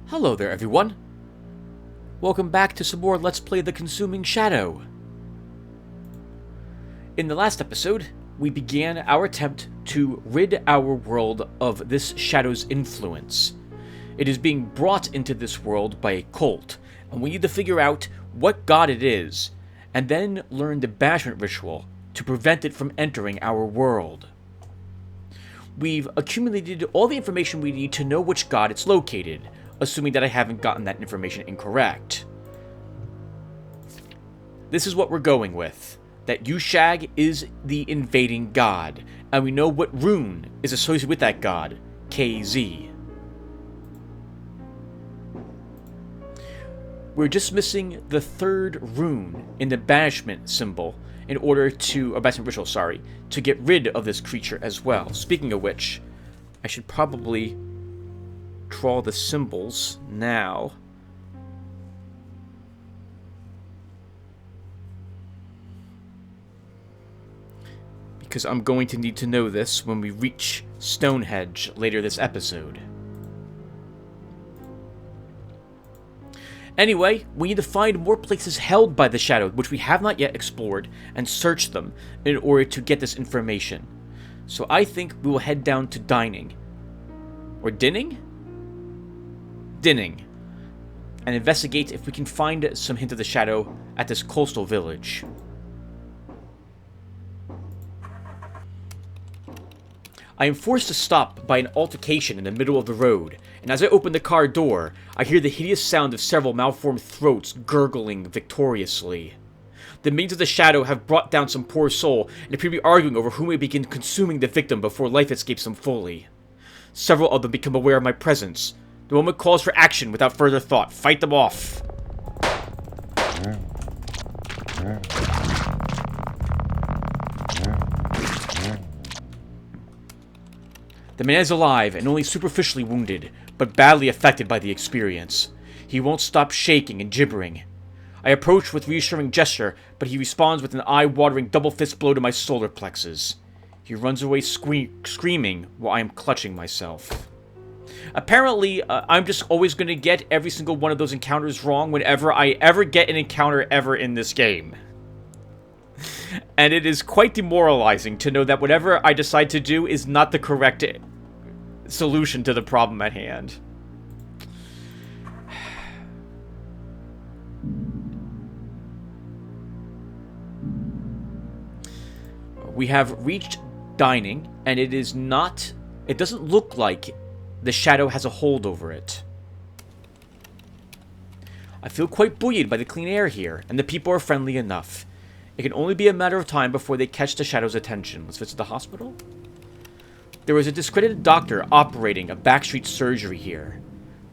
Hello there, everyone. Welcome back to some more Let's Play The Consuming Shadow. In the last episode, we began our attempt to rid our world of this shadow's influence. It is being brought into this world by a cult, and we need to figure out what god it is, and then learn the banishment ritual to prevent it from entering our world. We've accumulated all the information we need to know which god it's located, assuming that I haven't gotten that information incorrect. This is what we're going with. That Yushag is the invading god, and we know what rune is associated with that god, KZ. We're just missing the third rune in the banishment symbol in order to, or banishment ritual, sorry, to get rid of this creature as well. Speaking of which, I should probably draw the symbols now. Because I'm going to need to know this when we reach Stonehenge later this episode. Anyway, we need to find more places held by the Shadow, which we have not yet explored, and search them in order to get this information. So I think we will head down to Dining. Or Dinning? Dinning. And investigate if we can find some hint of the Shadow at this coastal village. I am forced to stop by an altercation in the middle of the road, and as I open the car door, I hear the hideous sound of several malformed throats gurgling victoriously. The minions of the Shadow have brought down some poor soul, and appear to be arguing over who may begin consuming the victim before life escapes them fully. Several of them become aware of my presence. The moment calls for action without further thought. Fight them off! The man is alive and only superficially wounded, but badly affected by the experience. He won't stop shaking and gibbering. I approach with reassuring gesture, but he responds with an eye-watering double fist blow to my solar plexus. He runs away screaming while I am clutching myself. Apparently, I'm just always going to get every single one of those encounters wrong whenever I ever get an encounter ever in this game. And it is quite demoralizing to know that whatever I decide to do is not the correct solution to the problem at hand. We have reached Dining, and it doesn't look like the Shadow has a hold over it. I feel quite buoyed by the clean air here, and the people are friendly enough. It can only be a matter of time before they catch the Shadow's attention. Let's visit the hospital. There is a discredited doctor operating a backstreet surgery here.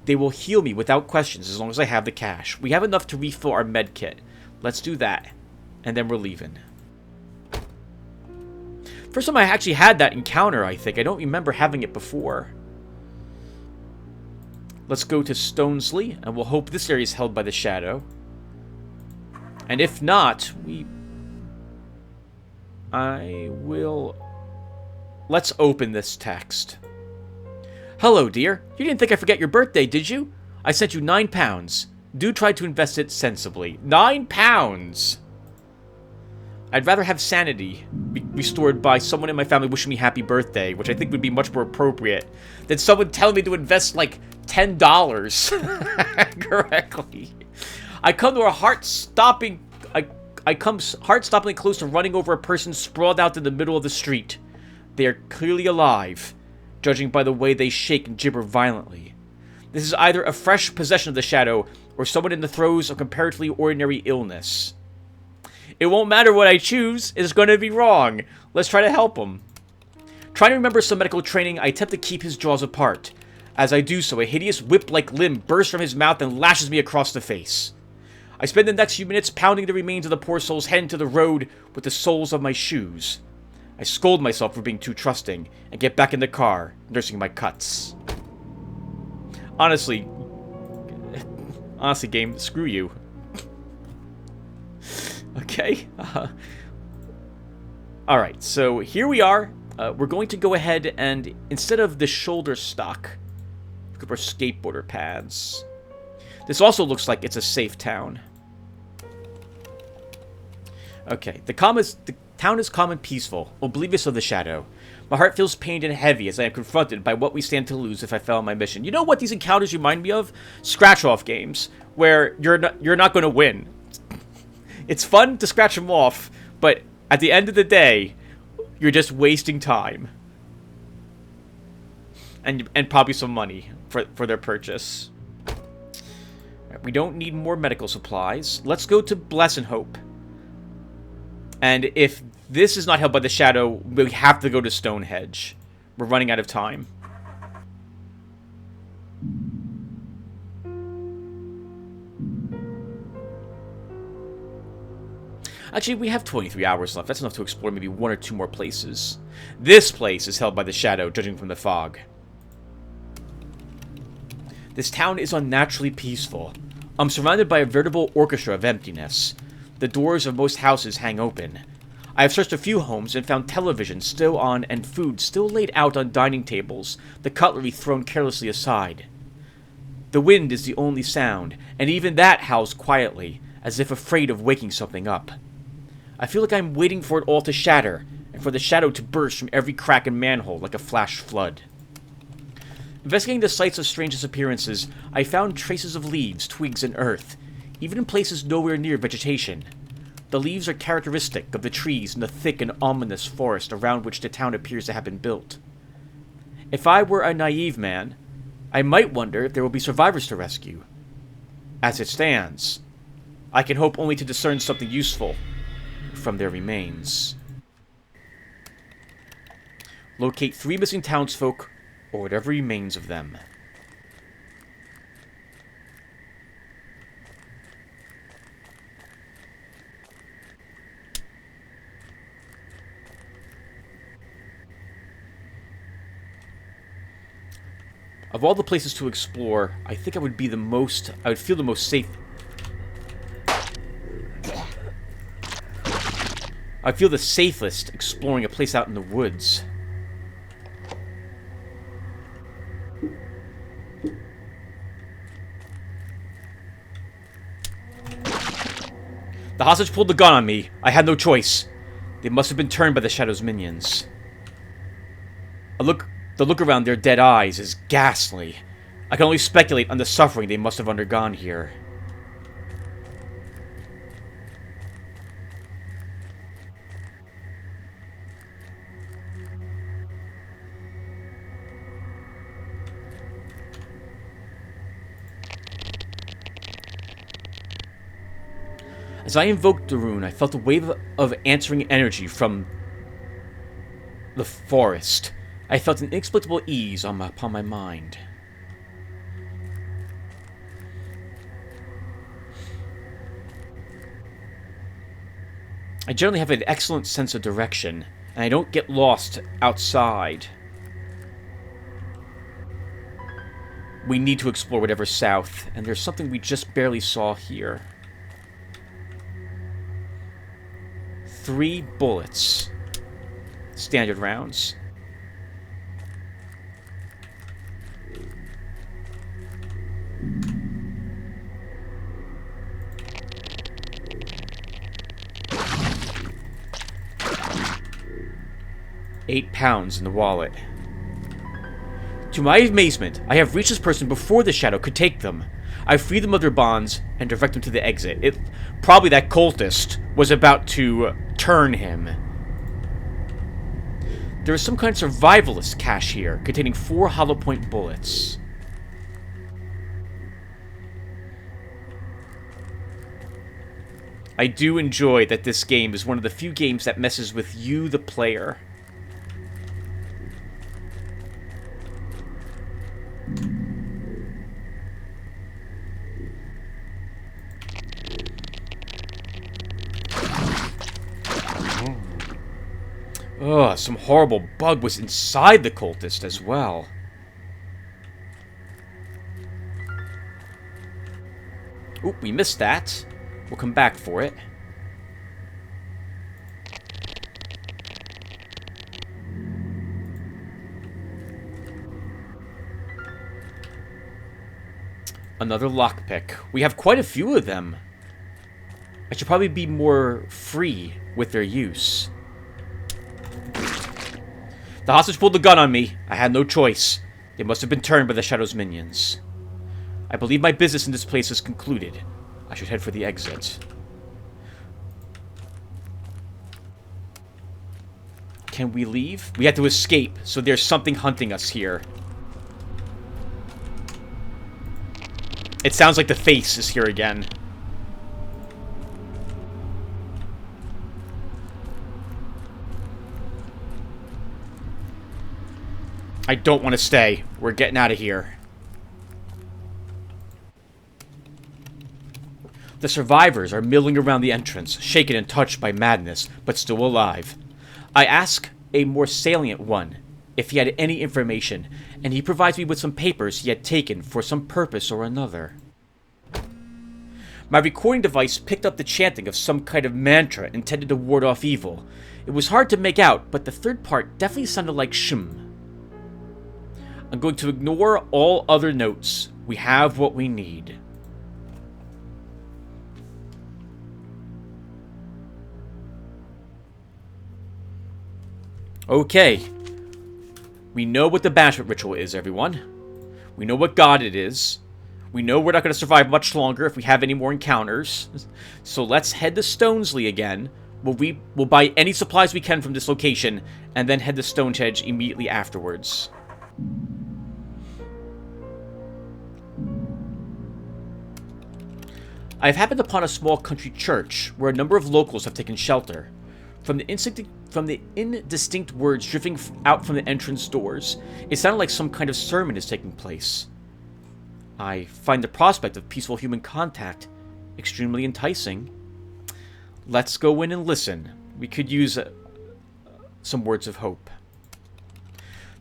They will heal me without questions as long as I have the cash. We have enough to refill our med kit. Let's do that, and then we're leaving. First time I actually had that encounter, I think. I don't remember having it before. Let's go to Stonesley, and we'll hope this area is held by the Shadow. And if not, let's open this text. Hello, dear. You didn't think I forget your birthday, did you? I sent you £9. Do try to invest it sensibly. £9! I'd rather have sanity be restored by someone in my family wishing me happy birthday, which I think would be much more appropriate, than someone telling me to invest, like, $10 correctly. I come heart-stoppingly close to running over a person sprawled out in the middle of the street. They are clearly alive, judging by the way they shake and gibber violently. This is either a fresh possession of the Shadow, or someone in the throes of comparatively ordinary illness. It won't matter what I choose, it's going to be wrong. Let's try to help him. Trying to remember some medical training, I attempt to keep his jaws apart. As I do so, a hideous whip-like limb bursts from his mouth and lashes me across the face. I spend the next few minutes pounding the remains of the poor soul's head into the road with the soles of my shoes. I scold myself for being too trusting, and get back in the car, nursing my cuts. Honestly, game, screw you. Okay. Alright, so here we are. We're going to go ahead and, instead of the shoulder stock, pick up our skateboarder pads. This also looks like it's a safe town. Okay, the town is calm and peaceful, oblivious of the shadow. My heart feels pained and heavy as I am confronted by what we stand to lose if I fail on my mission. You know what these encounters remind me of? Scratch-off games, where you're not going to win. It's fun to scratch them off, but at the end of the day, you're just wasting time. And probably some money for their purchase. Right, we don't need more medical supplies. Let's go to Bless and Hope. And if this is not held by the shadow, we have to go to Stonehenge. We're running out of time. Actually, we have 23 hours left. That's enough to explore maybe 1 or 2 more places. This place is held by the shadow, judging from the fog. This town is unnaturally peaceful. I'm surrounded by a veritable orchestra of emptiness. The doors of most houses hang open. I have searched a few homes and found television still on and food still laid out on dining tables, the cutlery thrown carelessly aside. The wind is the only sound, and even that howls quietly, as if afraid of waking something up. I feel like I'm waiting for it all to shatter, and for the shadow to burst from every crack and manhole like a flash flood. Investigating the sites of strange disappearances, I found traces of leaves, twigs, and earth, even in places nowhere near vegetation. The leaves are characteristic of the trees in the thick and ominous forest around which the town appears to have been built. If I were a naive man, I might wonder if there will be survivors to rescue. As it stands, I can hope only to discern something useful from their remains. Locate 3 missing townsfolk, or whatever remains of them. Of all the places to explore, I think I would feel the most safe. I feel the safest exploring a place out in the woods. The hostage pulled the gun on me. I had no choice. They must have been turned by the Shadow's minions. The look around their dead eyes is ghastly. I can only speculate on the suffering they must have undergone here. As I invoked the rune, I felt a wave of answering energy from the forest. I felt an inexplicable ease upon my mind. I generally have an excellent sense of direction, and I don't get lost outside. We need to explore whatever's south, and there's something we just barely saw here. 3 bullets. Standard rounds. £8 in the wallet. To my amazement, I have reached this person before the shadow could take them. I free them of their bonds and direct them to the exit. Probably that cultist was about to turn him. There is some kind of survivalist cache here, containing 4 hollow point bullets. I do enjoy that this game is one of the few games that messes with you, the player. Ugh, some horrible bug was inside the cultist as well. Oop, we missed that. We'll come back for it. Another lockpick. We have quite a few of them. I should probably be more free with their use. The hostage pulled the gun on me. I had no choice. It must have been turned by the Shadow's minions. I believe my business in this place is concluded. I should head for the exit. Can we leave? We had to escape, so there's something hunting us here. It sounds like the face is here again. I don't want to stay. We're getting out of here. The survivors are milling around the entrance, shaken and touched by madness, but still alive. I ask a more salient one if he had any information, and he provides me with some papers he had taken for some purpose or another. My recording device picked up the chanting of some kind of mantra intended to ward off evil. It was hard to make out, but the third part definitely sounded like shum. I'm going to ignore all other notes. We have what we need. Okay. We know what the banishment ritual is, everyone. We know what god it is. We know we're not going to survive much longer if we have any more encounters. So let's head to Stonesley again. We'll buy any supplies we can from this location, and then head to Stonehenge immediately afterwards. I have happened upon a small country church where a number of locals have taken shelter. From the indistinct words drifting out from the entrance doors, it sounded like some kind of sermon is taking place. I find the prospect of peaceful human contact extremely enticing. Let's go in and listen. We could use some words of hope.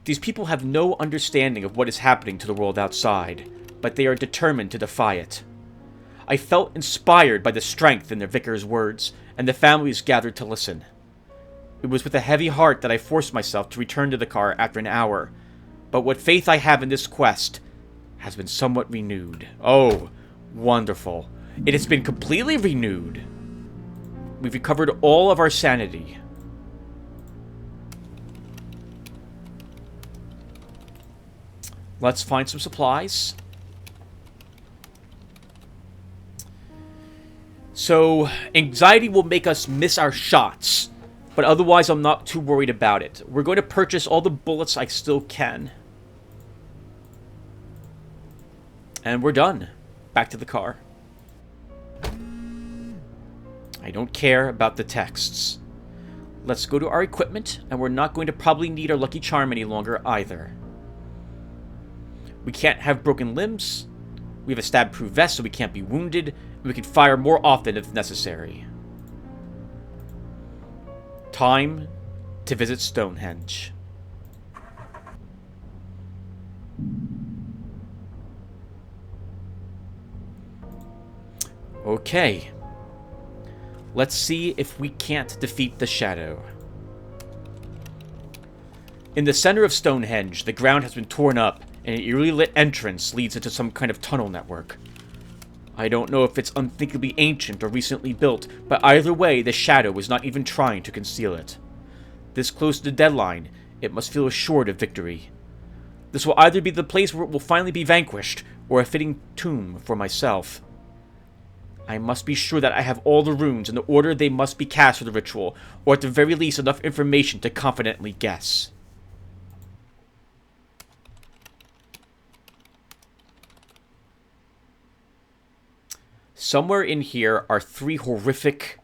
These people have no understanding of what is happening to the world outside, but they are determined to defy it. I felt inspired by the strength in their vicar's words, and the families gathered to listen. It was with a heavy heart that I forced myself to return to the car after an hour, but what faith I have in this quest has been somewhat renewed. Oh, wonderful. It has been completely renewed. We've recovered all of our sanity. Let's find some supplies. So, anxiety will make us miss our shots, but otherwise I'm not too worried about it. We're going to purchase all the bullets I still can. And we're done. Back to the car. I don't care about the texts. Let's go to our equipment, and we're not going to probably need our lucky charm any longer either. We can't have broken limbs. We have a stab-proof vest so we can't be wounded. We can fire more often if necessary. Time to visit Stonehenge. Okay. Let's see if we can't defeat the Shadow. In the center of Stonehenge, the ground has been torn up, and an eerily lit entrance leads into some kind of tunnel network. I don't know if it's unthinkably ancient or recently built, but either way, the Shadow is not even trying to conceal it. This close to the deadline, it must feel assured of victory. This will either be the place where it will finally be vanquished, or a fitting tomb for myself. I must be sure that I have all the runes in the order they must be cast for the ritual, or at the very least enough information to confidently guess. Somewhere in here are 3 horrific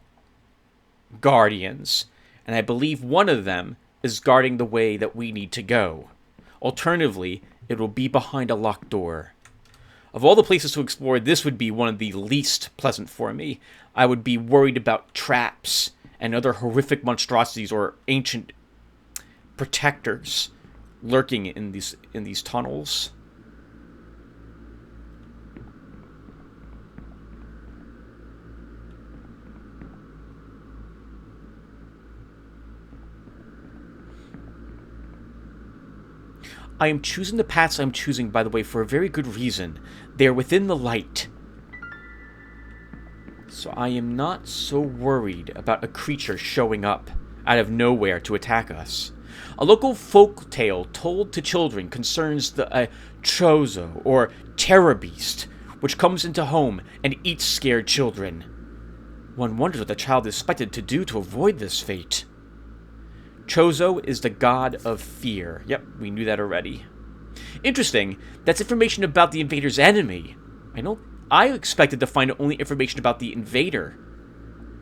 guardians, and I believe one of them is guarding the way that we need to go. Alternatively, it will be behind a locked door. Of all the places to explore, this would be one of the least pleasant for me. I would be worried about traps and other horrific monstrosities or ancient protectors lurking in these tunnels. I am choosing the paths I'm choosing, by the way, for a very good reason. They are within the light. So I am not so worried about a creature showing up out of nowhere to attack us. A local folk tale told to children concerns the Chozo, or terror beast, which comes into home and eats scared children. One wonders what the child is expected to do to avoid this fate. Chozo is the god of fear. Yep, we knew that already. Interesting, that's information about the invader's enemy. I expected to find only information about the invader.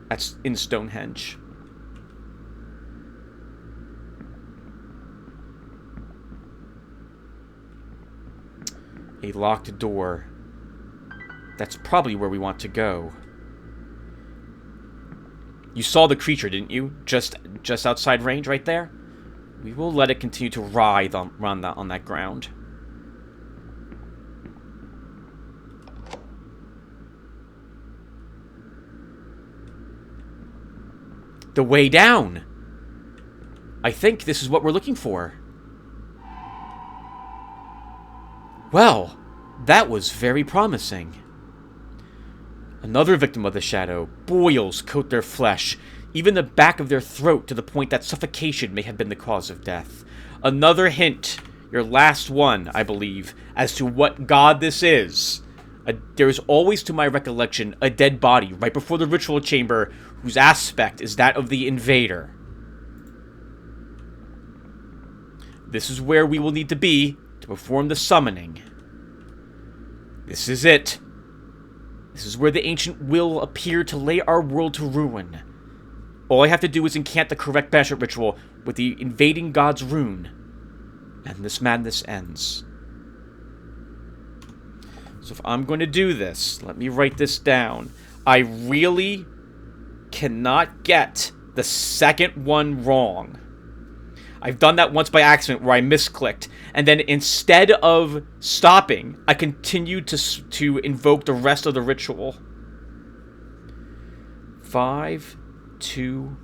That's in Stonehenge. A locked door. That's probably where we want to go. You saw the creature, didn't you? Just outside range right there? We will let it continue to writhe on that ground. The way down! I think this is what we're looking for. Well, that was very promising. Another victim of the shadow. Boils coat their flesh, even the back of their throat, to the point that suffocation may have been the cause of death. Another hint, your last one, I believe, as to what god this is. There is always, to my recollection, a dead body right before the ritual chamber whose aspect is that of the invader. This is where we will need to be to perform the summoning. This is it. This is where the ancient will appear to lay our world to ruin. All I have to do is incant the correct banishment ritual with the invading god's rune, and this madness ends. So if I'm going to do this, let me write this down. I really cannot get the second one wrong. I've done that once by accident where I misclicked, and then instead of stopping, I continued to invoke the rest of the ritual. 5, 2,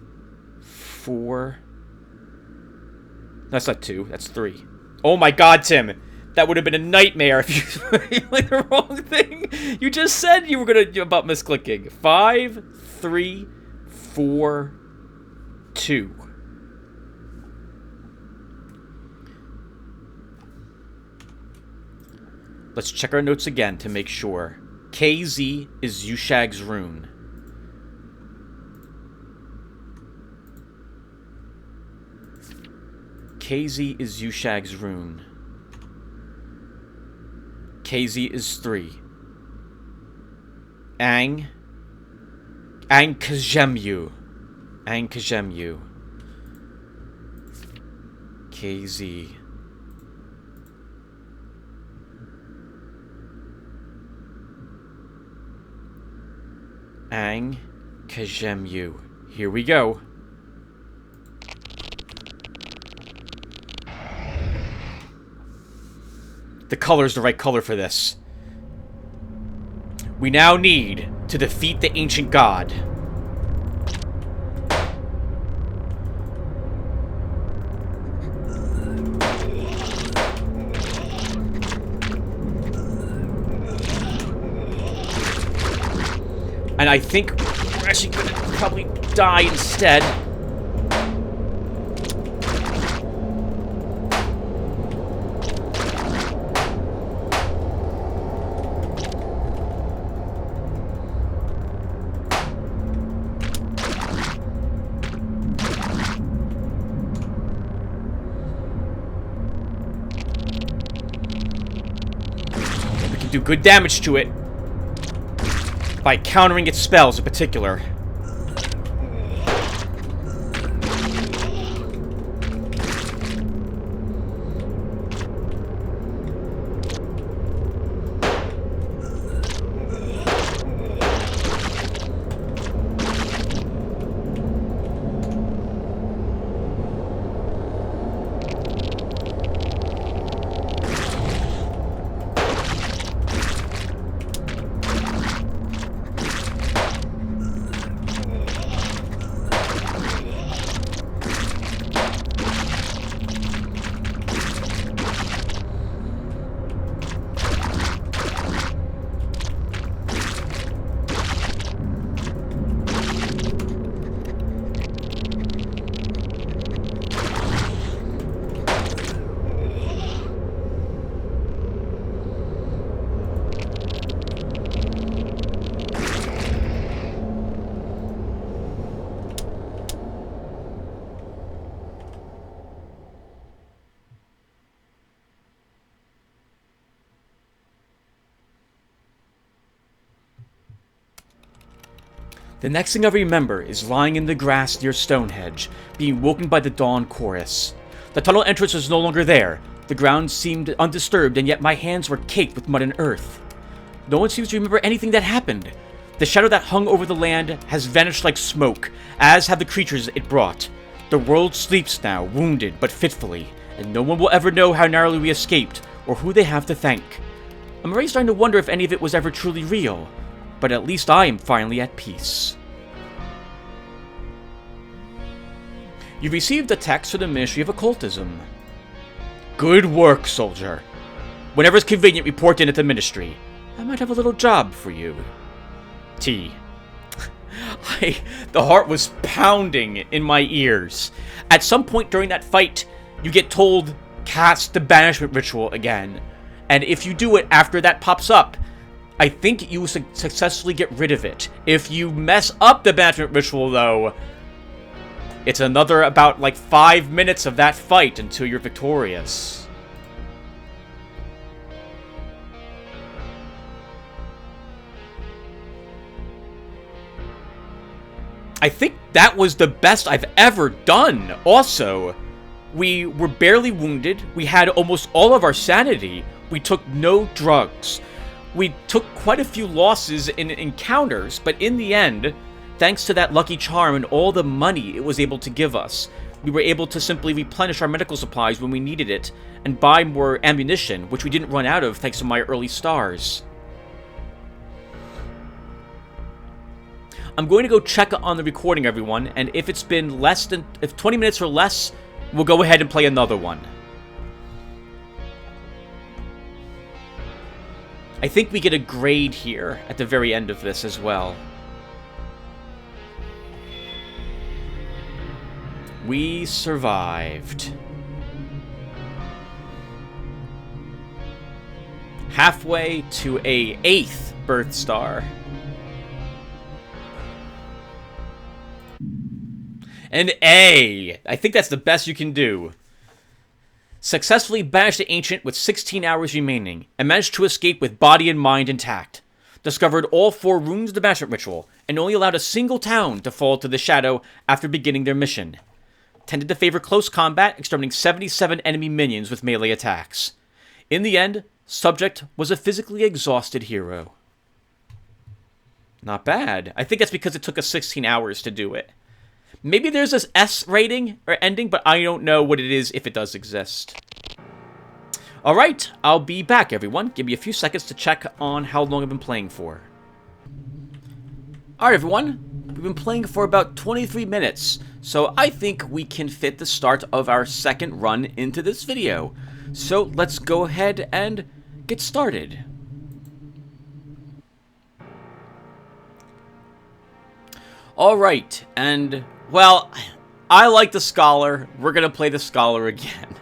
4. That's not 2, that's 3. Oh my god, Tim! That would have been a nightmare if you played the wrong thing. You just said you were gonna about misclicking. 5, 3, 4, 2. Let's check our notes again to make sure. KZ is Yushag's rune. KZ is Yushag's rune. KZ is 3. Ang Kajemyu. Ang Kajemyu. KZ. Ang Kajemyu. Here we go. The color's the right color for this. We now need to defeat the ancient god. And I think we're actually gonna probably die instead. We can do good damage to it by countering its spells in particular. The next thing I remember is lying in the grass near Stonehenge, being woken by the dawn chorus. The tunnel entrance was no longer there. The ground seemed undisturbed, and yet my hands were caked with mud and earth. No one seems to remember anything that happened. The shadow that hung over the land has vanished like smoke, as have the creatures it brought. The world sleeps now, wounded but fitfully, and no one will ever know how narrowly we escaped, or who they have to thank. I'm already starting to wonder if any of it was ever truly real, but at least I am finally at peace. You received a text from the Ministry of Occultism. Good work, soldier. Whenever it's convenient, report in at the Ministry. I might have a little job for you. T. The heart was pounding in my ears. At some point during that fight, you get told, cast the banishment ritual again. And if you do it after that pops up, I think you successfully get rid of it. If you mess up the banishment ritual, though, it's another about, 5 minutes of that fight until you're victorious. I think that was the best I've ever done. Also, we were barely wounded. We had almost all of our sanity. We took no drugs. We took quite a few losses in encounters, but in the end, thanks to that lucky charm and all the money it was able to give us, we were able to simply replenish our medical supplies when we needed it, and buy more ammunition, which we didn't run out of thanks to my early stars. I'm going to go check on the recording, everyone, and if it's been if 20 minutes or less, we'll go ahead and play another one. I think we get a grade here at the very end of this as well. We survived. Halfway to a 8th birth star. An A! I think that's the best you can do. Successfully banished the Ancient with 16 hours remaining, and managed to escape with body and mind intact. Discovered all 4 runes of the banishment ritual, and only allowed a single town to fall to the shadow after beginning their mission. Tended to favor close combat, exterminating 77 enemy minions with melee attacks. In the end, subject was a physically exhausted hero. Not bad. I think that's because it took us 16 hours to do it. Maybe there's this S rating or ending, but I don't know what it is if it does exist. Alright, I'll be back, everyone. Give me a few seconds to check on how long I've been playing for. Alright, everyone. We've been playing for about 23 minutes, so I think we can fit the start of our second run into this video. So let's go ahead and get started. Alright, and, well, I like the Scholar. We're gonna play the Scholar again.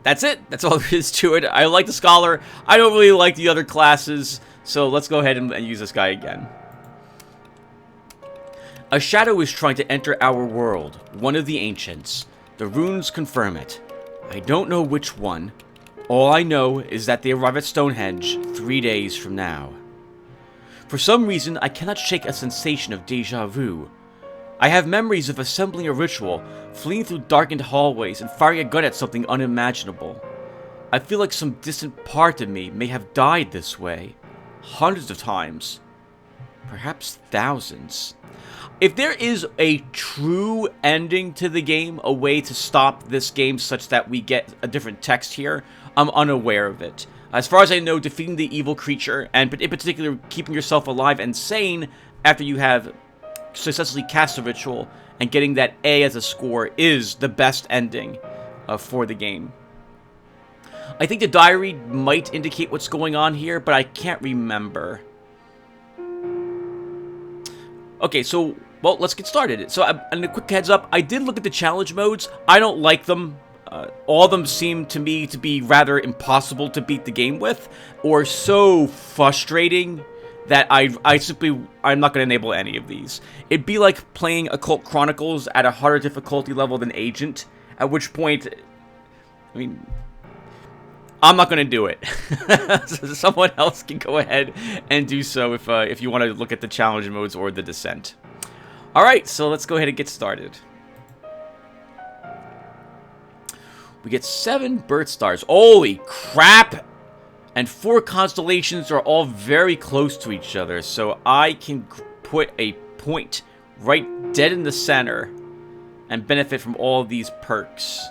That's it. That's all there is to it. I like the Scholar. I don't really like the other classes, so let's go ahead and use this guy again. A shadow is trying to enter our world, one of the Ancients. The runes confirm it. I don't know which one. All I know is that they arrive at Stonehenge 3 days from now. For some reason, I cannot shake a sensation of déjà vu. I have memories of assembling a ritual, fleeing through darkened hallways, and firing a gun at something unimaginable. I feel like some distant part of me may have died this way. Hundreds of times. Perhaps thousands. If there is a true ending to the game, a way to stop this game such that we get a different text here, I'm unaware of it. As far as I know, defeating the evil creature, and in particular keeping yourself alive and sane after you have successfully cast a ritual and getting that A as a score, is the best ending for the game. I think the diary might indicate what's going on here, but I can't remember. Okay, so, well, let's get started. So, and a quick heads up, I did look at the challenge modes. I don't like them. All of them seem to me to be rather impossible to beat the game with, or so frustrating that I'm not going to enable any of these. It'd be like playing Occult Chronicles at a harder difficulty level than Agent, at which point, I mean, I'm not going to do it. So someone else can go ahead and do so if you want to look at the challenge modes or the descent. Alright, so let's go ahead and get started. We get 7 bird stars. Holy crap! And 4 constellations are all very close to each other. So I can put a point right dead in the center and benefit from all of these perks.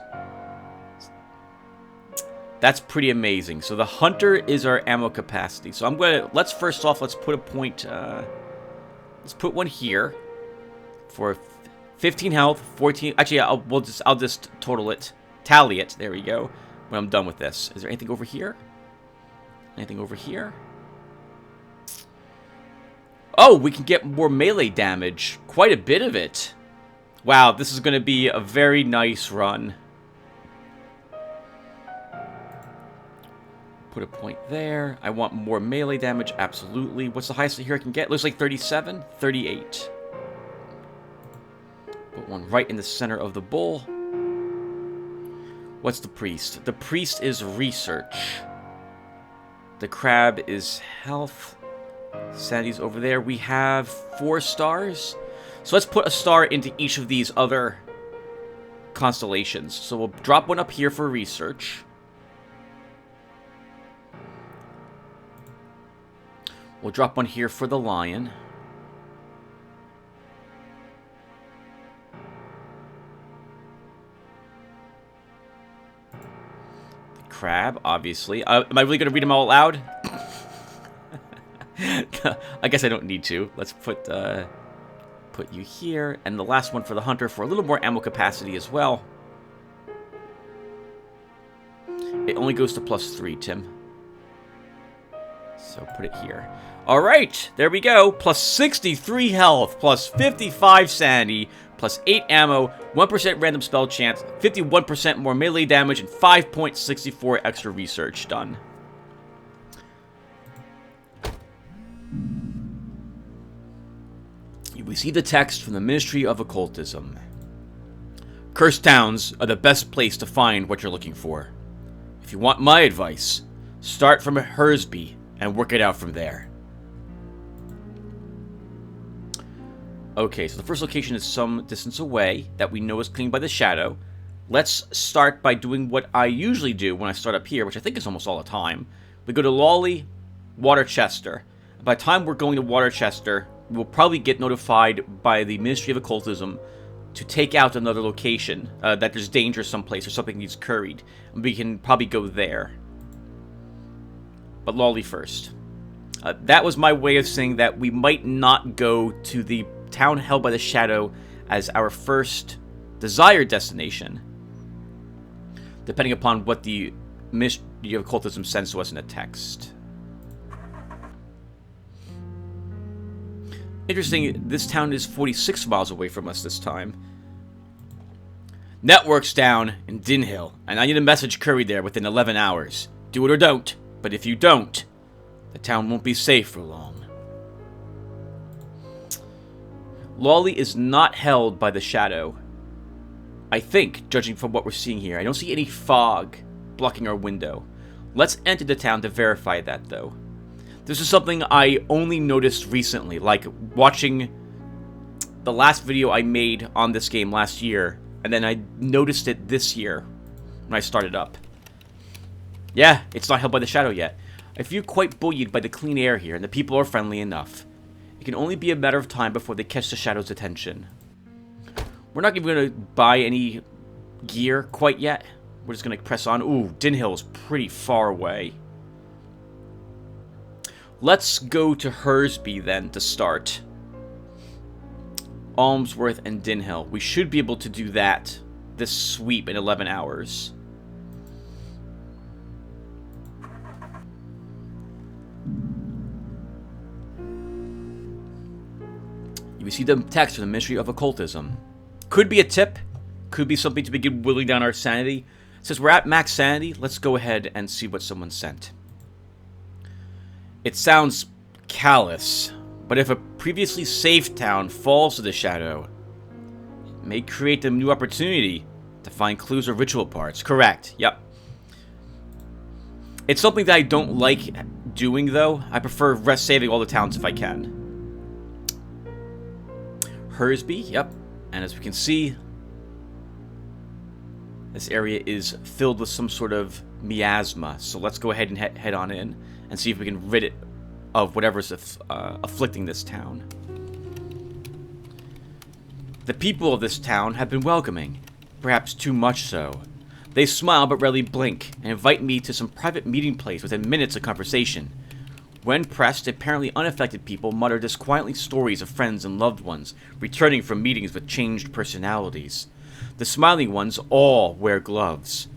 That's pretty amazing. So the hunter is our ammo capacity. So I'm gonna let's put a point. Let's put one here for 15 health, 14. Actually, I'll just tally it. There we go. When I'm done with this, is there anything over here? Anything over here? Oh, we can get more melee damage. Quite a bit of it. Wow, this is going to be a very nice run. Put a point there. I want more melee damage, absolutely. What's the highest here I can get? Looks like 37, 38. Put one right in the center of the bull. What's the priest? The priest is research. The crab is health. Sanity's over there. We have 4 stars. So let's put a star into each of these other constellations. So we'll drop one up here for research. We'll drop one here for the lion. The crab, obviously. Am I really going to read them all aloud? I guess I don't need to. Let's put you here. And the last one for the hunter for a little more ammo capacity as well. It only goes to +3, Tim. So put it here. Alright, there we go. Plus 63 health, plus 55 sanity, plus 8 ammo, 1% random spell chance, 51% more melee damage, and 5.64 extra research done. We see the text from the Ministry of Occultism. Cursed towns are the best place to find what you're looking for. If you want my advice, start from Hersby and work it out from there. Okay, so the first location is some distance away that we know is cleaned by the shadow. Let's start by doing what I usually do when I start up here, which I think is almost all the time. We go to Lawley, Waterchester. By the time we're going to Waterchester, we'll probably get notified by the Ministry of Occultism to take out another location, that there's danger someplace or something needs curried. And we can probably go there. But Lawley first. That was my way of saying that we might not go to the town held by the shadow as our first desired destination, depending upon what the Ministry of Occultism sends to us in a text. Interesting, this town is 46 miles away from us this time. Network's down in Dinhill, and I need a message curried there within 11 hours. Do it or don't, but if you don't, the town won't be safe for long. Lawley is not held by the shadow. I think, judging from what we're seeing here, I don't see any fog blocking our window. Let's enter the town to verify that, though. This is something I only noticed recently, like watching the last video I made on this game last year, and then I noticed it this year when I started up. Yeah, it's not held by the shadow yet. I feel quite buoyed by the clean air here, and the people are friendly enough. It can only be a matter of time before they catch the shadow's attention. We're not even going to buy any gear quite yet. We're just going to press on. Ooh, Dinhill is pretty far away. Let's go to Hersby then to start. Almsworth and Dinhill. We should be able to do that, this sweep, in 11 hours. You see the text from the Ministry of Occultism. Could be a tip. Could be something to begin whittling down our sanity. Since we're at max sanity, let's go ahead and see what someone sent. It sounds callous, but if a previously safe town falls to the shadow, it may create a new opportunity to find clues or ritual parts. Correct. Yep. It's something that I don't like doing, though. I prefer rest saving all the towns if I can. Hersby, yep. And as we can see, this area is filled with some sort of miasma. So let's go ahead and head on in and see if we can rid it of whatever's afflicting this town. The people of this town have been welcoming, perhaps too much so. They smile but rarely blink, and invite me to some private meeting place within minutes of conversation. When pressed, apparently unaffected people mutter disquietly stories of friends and loved ones returning from meetings with changed personalities. The smiling ones all wear gloves,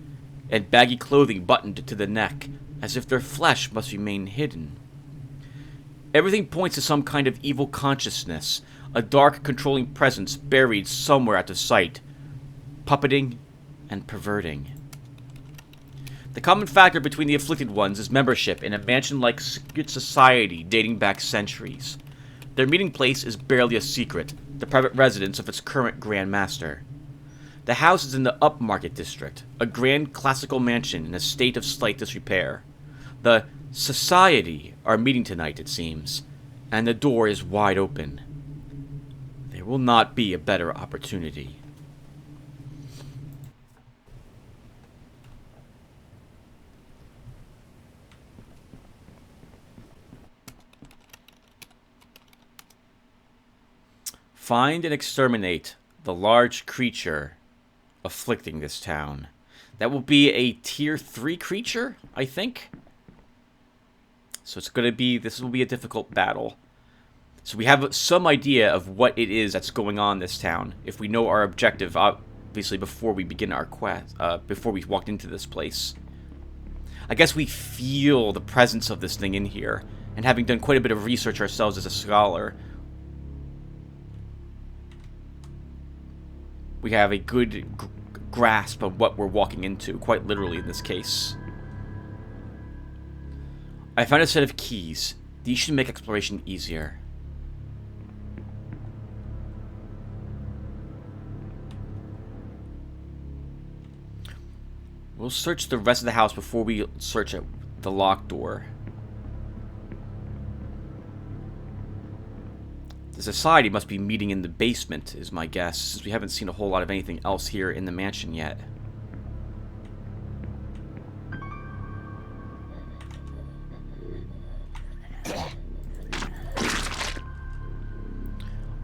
and baggy clothing buttoned to the neck, as if their flesh must remain hidden. Everything points to some kind of evil consciousness, a dark, controlling presence buried somewhere out of sight, puppeting and perverting. The common factor between the afflicted ones is membership in a mansion-like secret society dating back centuries. Their meeting place is barely a secret, the private residence of its current Grand Master. The house is in the upmarket district, a grand classical mansion in a state of slight disrepair. The society are meeting tonight, it seems, and the door is wide open. There will not be a better opportunity. Find and exterminate the large creature afflicting this town. That will be a tier 3 creature, I think. So it's going to be, this will be a difficult battle. So we have some idea of what it is that's going on in this town, if we know our objective, obviously, before we begin our quest, before we walked into this place. I guess we feel the presence of this thing in here, and having done quite a bit of research ourselves as a scholar, we have a good grasp of what we're walking into, quite literally in this case. I found a set of keys. These should make exploration easier. We'll search the rest of the house before we search at the locked door. The society must be meeting in the basement, is my guess, since we haven't seen a whole lot of anything else here in the mansion yet.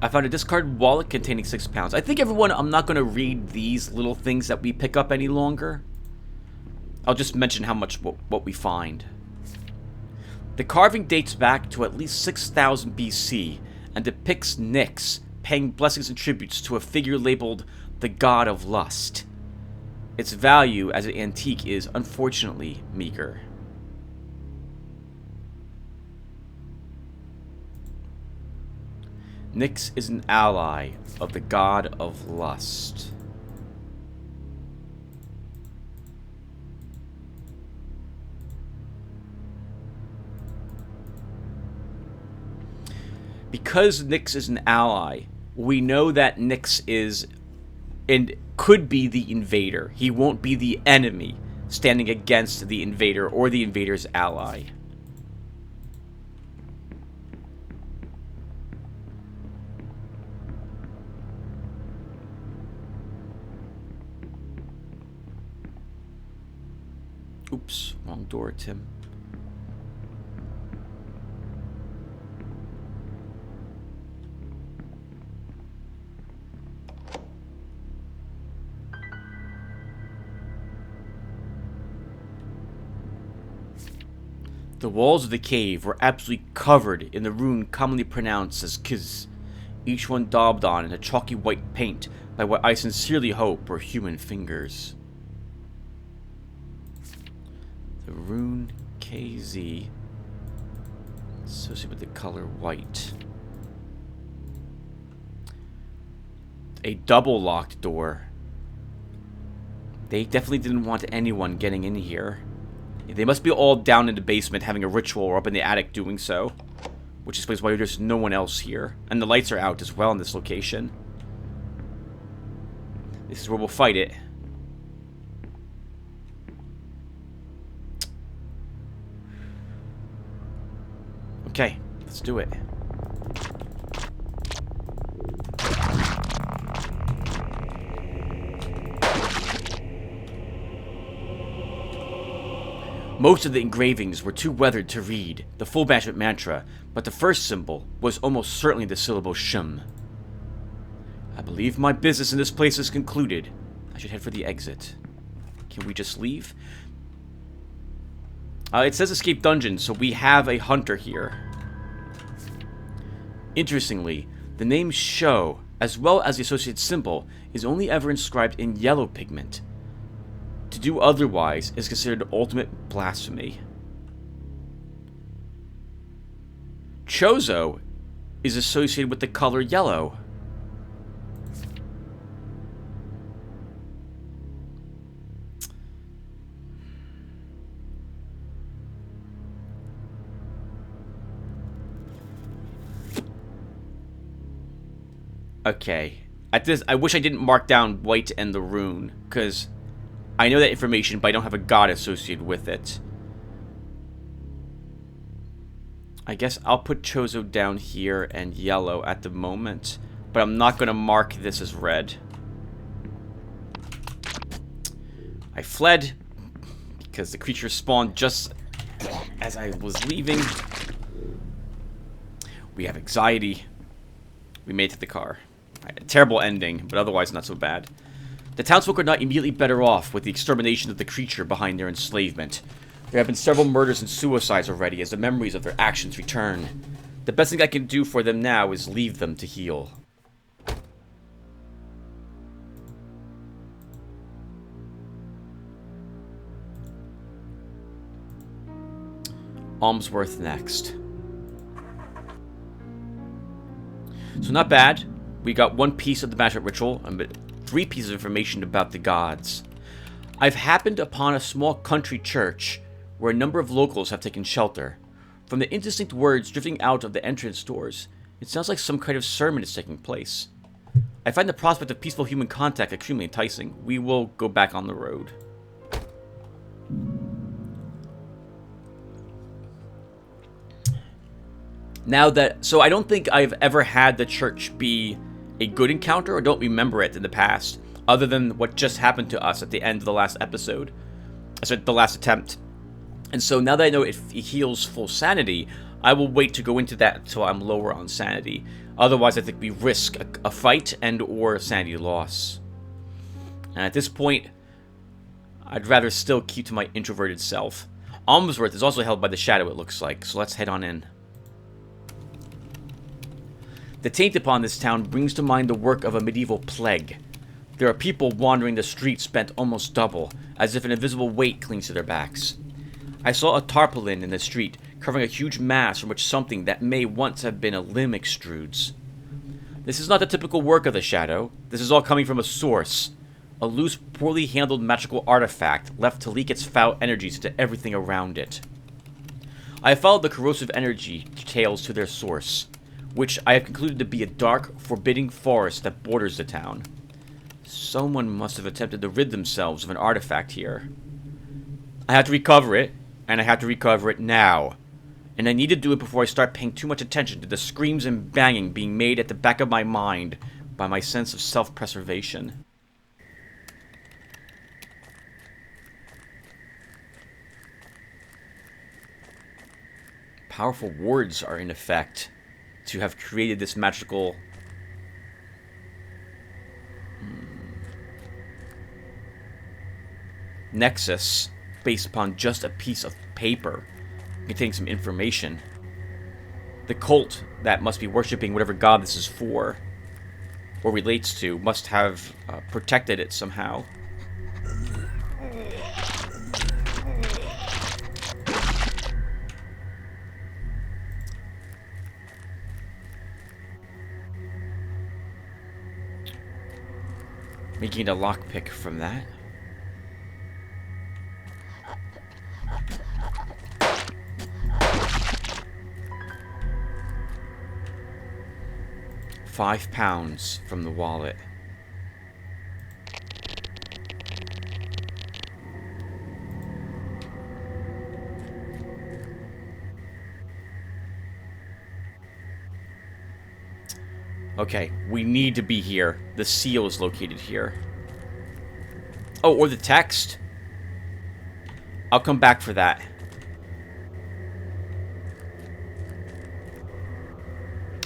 I found a discarded wallet containing £6. I think, everyone, I'm not going to read these little things that we pick up any longer. I'll just mention how much what we find. The carving dates back to at least 6000 BC and depicts Nyx paying blessings and tributes to a figure labeled the God of Lust. Its value as an antique is unfortunately meager. Nyx is an ally of the God of Lust. Because Nyx is an ally, we know that Nyx is and could be the invader. He won't be the enemy standing against the invader or the invader's ally. Oops, wrong door, Tim. The walls of the cave were absolutely covered in the rune commonly pronounced as Kiz, each one daubed on in a chalky white paint by what I sincerely hope were human fingers. The rune KZ associated with the color white. A double locked door. They definitely didn't want anyone getting in here. They must be all down in the basement having a ritual, or up in the attic doing so. Which explains why there's no one else here. And the lights are out as well in this location. This is where we'll fight it. Okay, let's do it. Most of the engravings were too weathered to read the full banishment mantra, but the first symbol was almost certainly the syllable shum. I believe my business in this place is concluded. I should head for the exit. Can we just leave? It says escape dungeon, so we have a hunter here. Interestingly, the name Sho, as well as the associated symbol, is only ever inscribed in yellow pigment. To do otherwise is considered ultimate blasphemy. Chozo is associated with the color yellow. Okay. At this, I wish I didn't mark down white and the rune, because I know that information, but I don't have a god associated with it. I guess I'll put Chozo down here and yellow at the moment, but I'm not going to mark this as red. I fled because the creature spawned just as I was leaving. We have anxiety. We made it to the car. A terrible ending, but otherwise not so bad. The townsfolk are not immediately better off with the extermination of the creature behind their enslavement. There have been several murders and suicides already as the memories of their actions return. The best thing I can do for them now is leave them to heal. Almsworth next. So not bad. We got one piece of the magic ritual and 3 pieces of information about the gods. I've happened upon a small country church where a number of locals have taken shelter. From the indistinct words drifting out of the entrance doors, it sounds like some kind of sermon is taking place. I find the prospect of peaceful human contact extremely enticing. We will go back on the road. Now that... So I don't think I've ever had the church be a good encounter, or don't remember it in the past, other than what just happened to us at the end of the last episode. I said the last attempt. And so now that I know it heals full sanity, I will wait to go into that until I'm lower on sanity. Otherwise, I think we risk a fight and or sanity loss. And at this point, I'd rather still keep to my introverted self. Almsworth is also held by the shadow, it looks like, so let's head on in. The taint upon this town brings to mind the work of a medieval plague. There are people wandering the streets bent almost double, as if an invisible weight clings to their backs. I saw a tarpaulin in the street, covering a huge mass from which something that may once have been a limb extrudes. This is not the typical work of the shadow. This is all coming from a source. A loose, poorly handled magical artifact left to leak its foul energies into everything around it. I have followed the corrosive energy tails to their source, which I have concluded to be a dark, forbidding forest that borders the town. Someone must have attempted to rid themselves of an artifact here. I have to recover it, and I have to recover it now. And I need to do it before I start paying too much attention to the screams and banging being made at the back of my mind by my sense of self-preservation. Powerful wards are in effect to have created this magical nexus based upon just a piece of paper containing some information. The cult that must be worshipping whatever god this is for or relates to must have protected it somehow. Making a lockpick from that. £5 from the wallet. Okay, we need to be here. The seal is located here. Oh, or the text. I'll come back for that.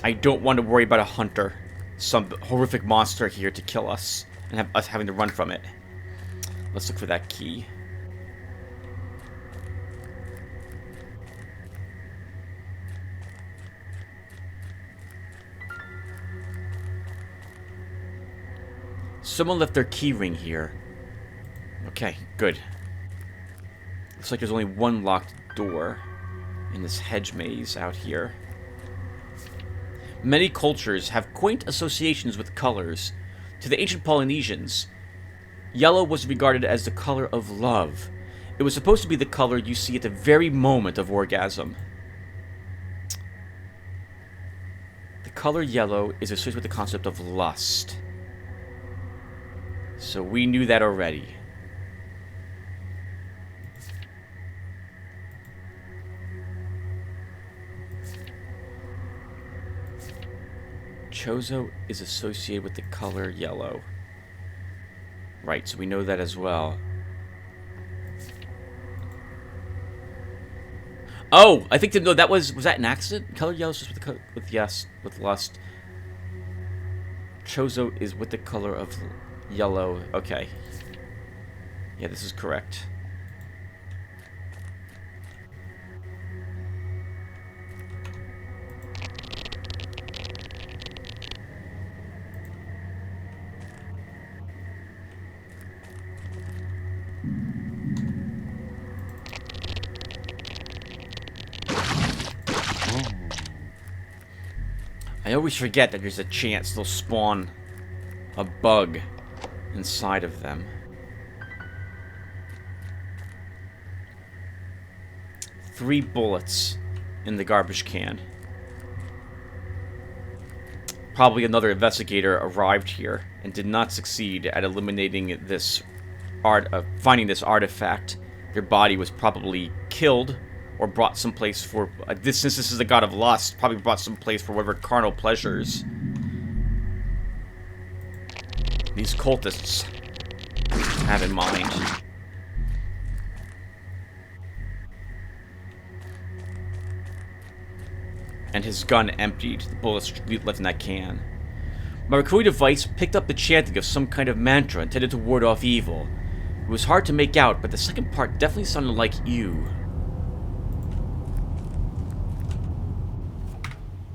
I don't want to worry about a hunter. Some horrific monster here to kill us. And have us having to run from it. Let's look for that key. Someone left their key ring here. Okay, good. Looks like there's only one locked door in this hedge maze out here. Many cultures have quaint associations with colors. To the ancient Polynesians, yellow was regarded as the color of love. It was supposed to be the color you see at the very moment of orgasm. The color yellow is associated with the concept of lust. So we knew that already. Chozo is associated with the color yellow. Right, so we know that as well. Oh, I think no, that was that an accident? Color yellow is just with lust. Chozo is with the color of yellow. Okay. Yeah, this is correct. I always forget that there's a chance they'll spawn a bug inside of them. 3 bullets in the garbage can. Probably another investigator arrived here and did not succeed at eliminating this finding this artifact. Their body was probably killed or brought someplace for since this is the god of lust, probably brought someplace for whatever carnal pleasures these cultists have in mind. And his gun emptied, the bullets left in that can. My recovery device picked up the chanting of some kind of mantra intended to ward off evil. It was hard to make out, but the second part definitely sounded like you.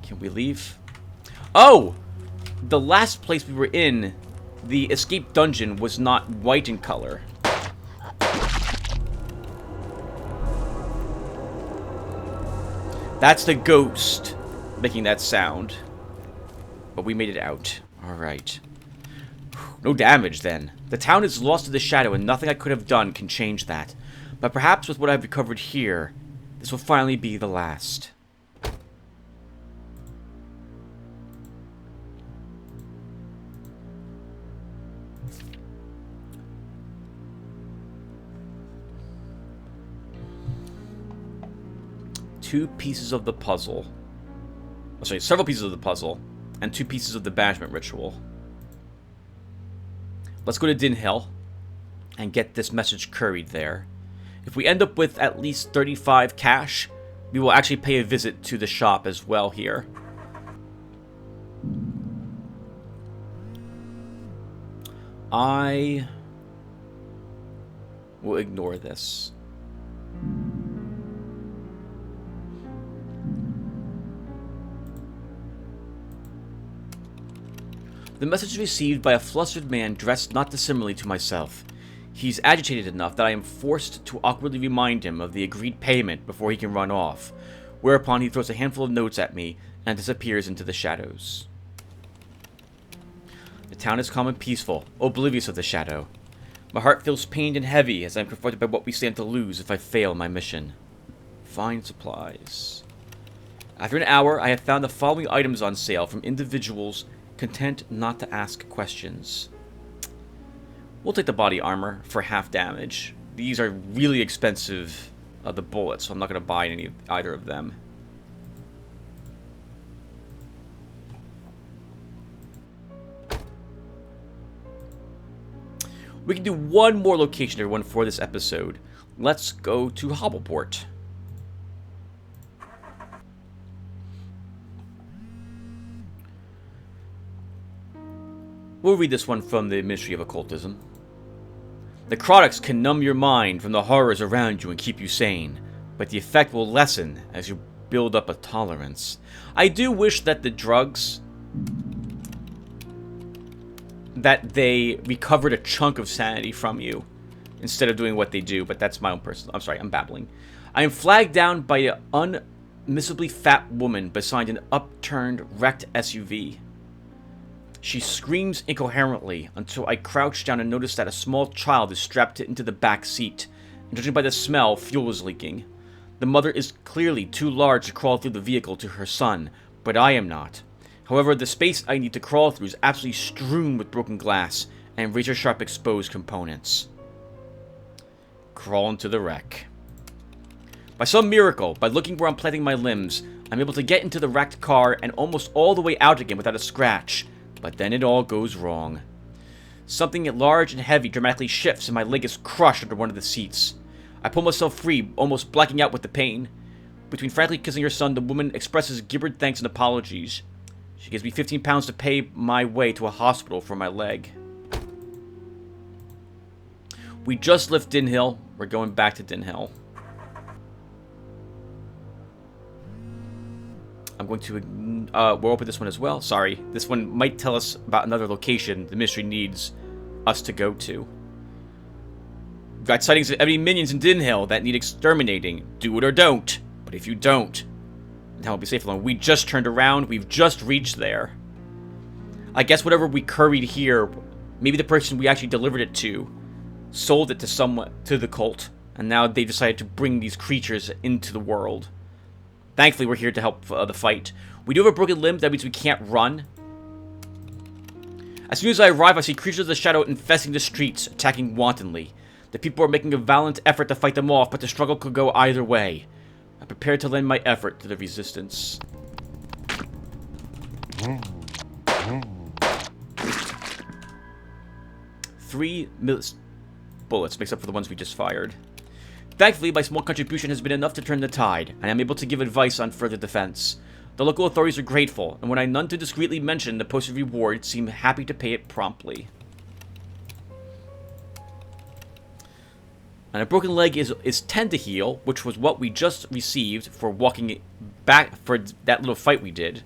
Can we leave? Oh! The last place we were in, the escape dungeon, was not white in color. That's the ghost making that sound. But we made it out. Alright. No damage, then. The town is lost to the shadow, and nothing I could have done can change that. But perhaps with what I've recovered here, this will finally be the last. Two pieces of the puzzle. Oh, sorry, several pieces of the puzzle. And 2 pieces of the banishment ritual. Let's go to Din Hill and get this message curried there. If we end up with at least 35 cash, we will actually pay a visit to the shop as well here. I will ignore this. The message is received by a flustered man dressed not dissimilarly to myself. He's agitated enough that I am forced to awkwardly remind him of the agreed payment before he can run off, whereupon he throws a handful of notes at me and disappears into the shadows. The town is calm and peaceful, oblivious of the shadow. My heart feels pained and heavy as I am confronted by what we stand to lose if I fail my mission. Find supplies. After an hour, I have found the following items on sale from individuals content not to ask questions. We'll take the body armor for half damage. These are really expensive, the bullets, so I'm not going to buy either of them. We can do one more location, everyone, for this episode. Let's go to Hobbleport. We'll read this one from the Ministry of Occultism. Necrotics can numb your mind from the horrors around you and keep you sane, but the effect will lessen as you build up a tolerance. I do wish that the drugs, that they recovered a chunk of sanity from you instead of doing what they do, but that's my own personal... I'm sorry, I'm babbling. I am flagged down by an unmissably fat woman beside an upturned, wrecked SUV. She screams incoherently until I crouch down and notice that a small child is strapped into the back seat, and judging by the smell, fuel is leaking. The mother is clearly too large to crawl through the vehicle to her son, but I am not. However, the space I need to crawl through is absolutely strewn with broken glass and razor-sharp exposed components. Crawl into the wreck. By some miracle, by looking where I'm planting my limbs, I'm able to get into the wrecked car and almost all the way out again without a scratch. But then it all goes wrong. Something large and heavy dramatically shifts and my leg is crushed under one of the seats. I pull myself free, almost blacking out with the pain. Between frantically kissing her son, the woman expresses gibbered thanks and apologies. She gives me 15 pounds to pay my way to a hospital for my leg. We just left Dinhill. We're going back to Dinhill. I'm going to, we'll open this one as well. Sorry. This one might tell us about another location the mystery needs us to go to. We've got sightings of enemy minions in Dinhill that need exterminating. Do it or don't. But if you don't, then I'll be safe alone. We just turned around. We've just reached there. I guess whatever we curried here, maybe the person we actually delivered it to sold it to someone, to the cult. And now they decided to bring these creatures into the world. Thankfully, we're here to help the fight. We do have a broken limb. That means we can't run. As soon as I arrive, I see creatures of the shadow infesting the streets, attacking wantonly. The people are making a valiant effort to fight them off, but the struggle could go either way. I'm prepared to lend my effort to the resistance. Three bullets makes up for the ones we just fired. Thankfully, my small contribution has been enough to turn the tide, and I'm able to give advice on further defense. The local authorities are grateful, and when I none too discreetly mention the posted reward, seem happy to pay it promptly. And a broken leg is 10 to heal, which was what we just received for walking back for that little fight we did.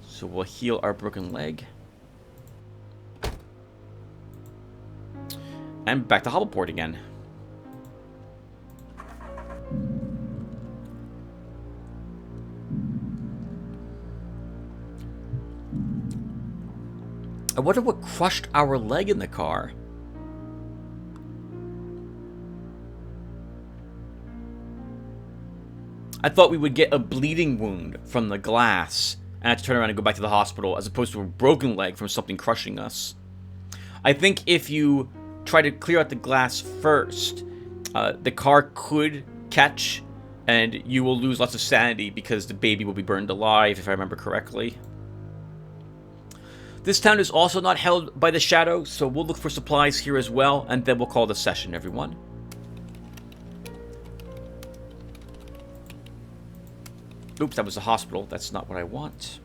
So we'll heal our broken leg. And back to Hobbleport again. I wonder what crushed our leg in the car. I thought we would get a bleeding wound from the glass and have to turn around and go back to the hospital as opposed to a broken leg from something crushing us. I think if you try to clear out the glass first, the car could catch and you will lose lots of sanity because the baby will be burned alive, if I remember correctly. This town is also not held by the shadow, so we'll look for supplies here as well, and then we'll call the session, everyone. Oops, that was the hospital. That's not what I want.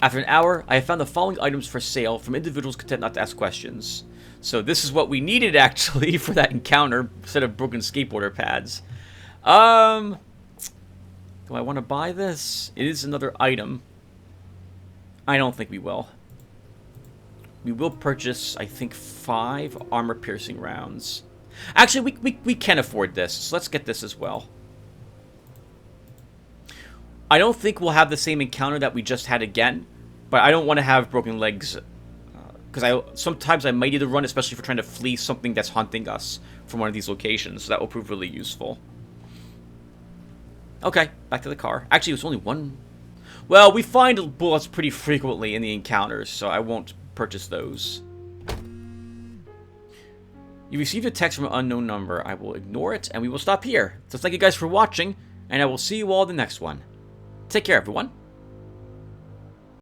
After an hour, I have found the following items for sale from individuals content not to ask questions. So this is what we needed, actually, for that encounter, instead of broken skateboarder pads. Do I want to buy this? It is another item. I don't think we will. We will purchase, I think, 5 armor-piercing rounds. Actually, we can afford this, so let's get this as well. I don't think we'll have the same encounter that we just had again, but I don't want to have broken legs, because sometimes I might need to run, especially if we're trying to flee something that's hunting us from one of these locations, so that will prove really useful. Okay, back to the car. Actually, it was only one. Well, we find bullets pretty frequently in the encounters, so I won't purchase those. You received a text from an unknown number. I will ignore it, and we will stop here. So thank you guys for watching, and I will see you all in the next one. Take care, everyone.